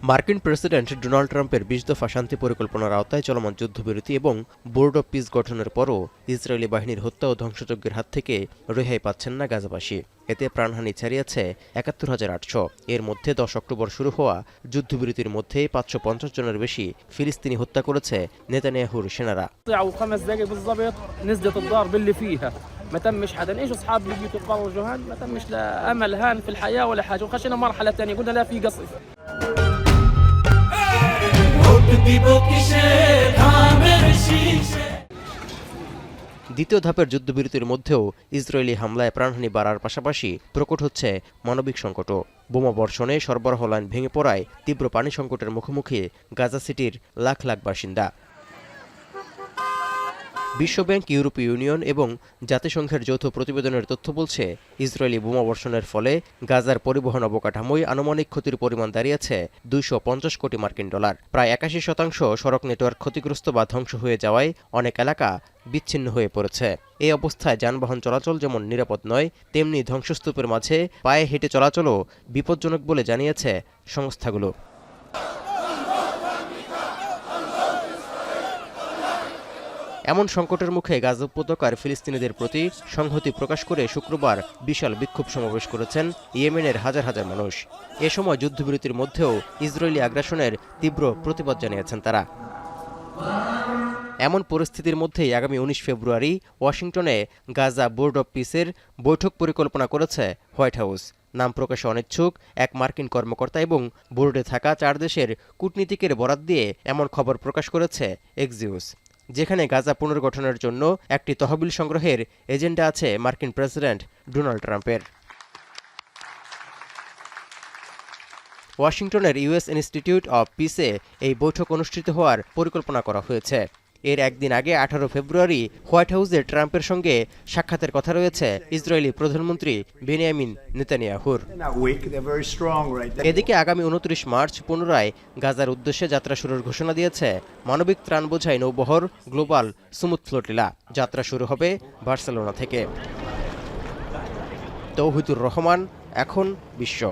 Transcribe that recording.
মার্কিন president Donald ট্রাম্পের ২০ দফা শান্তি পরিকল্পনার আওতায় চলমান যুদ্ধবিরতি এবং বোর্ড অব পিস গঠনের পরও ইসরায়েলি বাহিনীর হত্যা ও ধ্বংসযজ্ঞের হাত থেকে রেহাই পাচ্ছেন না গাজাবাসী। এতে প্রাণহানি ছাড়িয়েছে ৭১,৮০০। এর মধ্যে ১০ অক্টোবর শুরু হওয়া যুদ্ধবিরতির মধ্যেই ৫৫০ জনের বেশি ফিলিস্তিনি হত্যা করেছে নেতানিয়াহুর সেনারা। ما تمش حدا ايش اصحاب اللي بيجوا يتقروا جوهان ما تمش لا امل هان في الحياه ولا حاجه وخشينا مرحله ثانيه قلنا لا في قصف দ্বিতীয় ধাপের যুদ্ধবিরতির মধ্যেও ইসরায়েলি হামলায় প্রাণহানি বাড়ার পাশাপাশি প্রকট হচ্ছে মানবিক সংকটও। বোমা বর্ষণে সরবরাহ লাইন ভেঙে পড়ায় তীব্র পানি সংকটের মুখোমুখি গাজা সিটির লাখ লাখ বাসিন্দা। বিশ্বব্যাংক, ইউরোপীয় ইউনিয়ন এবং জাতিসংঘের যৌথ প্রতিবেদনের তথ্য বলছে, ইসরায়েলি বোমা বর্ষণের ফলে গাজার পরিবহন অবকাঠামোয় আনুমানিক ক্ষতির পরিমাণ দাঁড়িয়েছে $২৫০ কোটি মার্কিন ডলার। প্রায় ৮১% সড়ক নেটওয়ার্ক ক্ষতিগ্রস্ত বা ধ্বংস হয়ে যাওয়ায় অনেক এলাকা বিচ্ছিন্ন হয়ে পড়েছে। এই অবস্থায় যানবাহন চলাচল যেমন নিরাপদ নয়, তেমনি ধ্বংসস্তূপের মাঝে পায়ে হেঁটে চলাচলও বিপজ্জনক বলে জানিয়েছে সংস্থাগুলো। এমন সংকটের মুখে গাজা উপত্যকার ফিলিস্তিনিদের প্রতি সংহতি প্রকাশ করে শুক্রবার বিশাল বিক্ষোভ সমাবেশ করেছেন ইয়েমেনের হাজার হাজার মানুষ। এ সময় যুদ্ধবিরতির মধ্যেও ইসরায়েলি আগ্রাসনের তীব্র প্রতিবাদ জানিয়েছেন তারা। এমন পরিস্থিতির মধ্যেই আগামী ১৯ ফেব্রুয়ারি ওয়াশিংটনে গাজা বোর্ড অব পিসের বৈঠক পরিকল্পনা করেছে হোয়াইট হাউস। নাম প্রকাশে অনিচ্ছুক এক মার্কিন কর্মকর্তা এবং বোর্ডে থাকা ৪ দেশের কূটনীতিকের বরাত দিয়ে এমন খবর প্রকাশ করেছে এক্সিওস, যেখানে গাজা পুনর্গঠনের জন্য একটি তহবিল সংগ্রহের এজেন্ডা আছে মার্কিন প্রেসিডেন্ট ডোনাল্ড ট্রাম্পের। ওয়াশিংটনের ইউএস ইনস্টিটিউট অব পিসে এই বৈঠক অনুষ্ঠিত হওয়ার পরিকল্পনা করা হয়েছে। এর একদিন আগে ১৮ ফেব্রুয়ারি হোয়াইট হাউসে ট্রাম্পের সঙ্গে সাক্ষাতের কথা রয়েছে ইসরায়েলি প্রধানমন্ত্রী বেনিয়ামিন নেতানিয়াহুর। এদিকে আগামী ২৯ মার্চ পুনরায় গাজার উদ্দেশ্যে যাত্রা শুরুর ঘোষণা দিয়েছে মানবিক ত্রাণ বোঝাই নৌবহর গ্লোবাল সুমুদ ফ্লোটিলা। যাত্রা শুরু হবে বার্সেলোনা থেকে। তৌহিদুর রহমান, এখন বিশ্ব।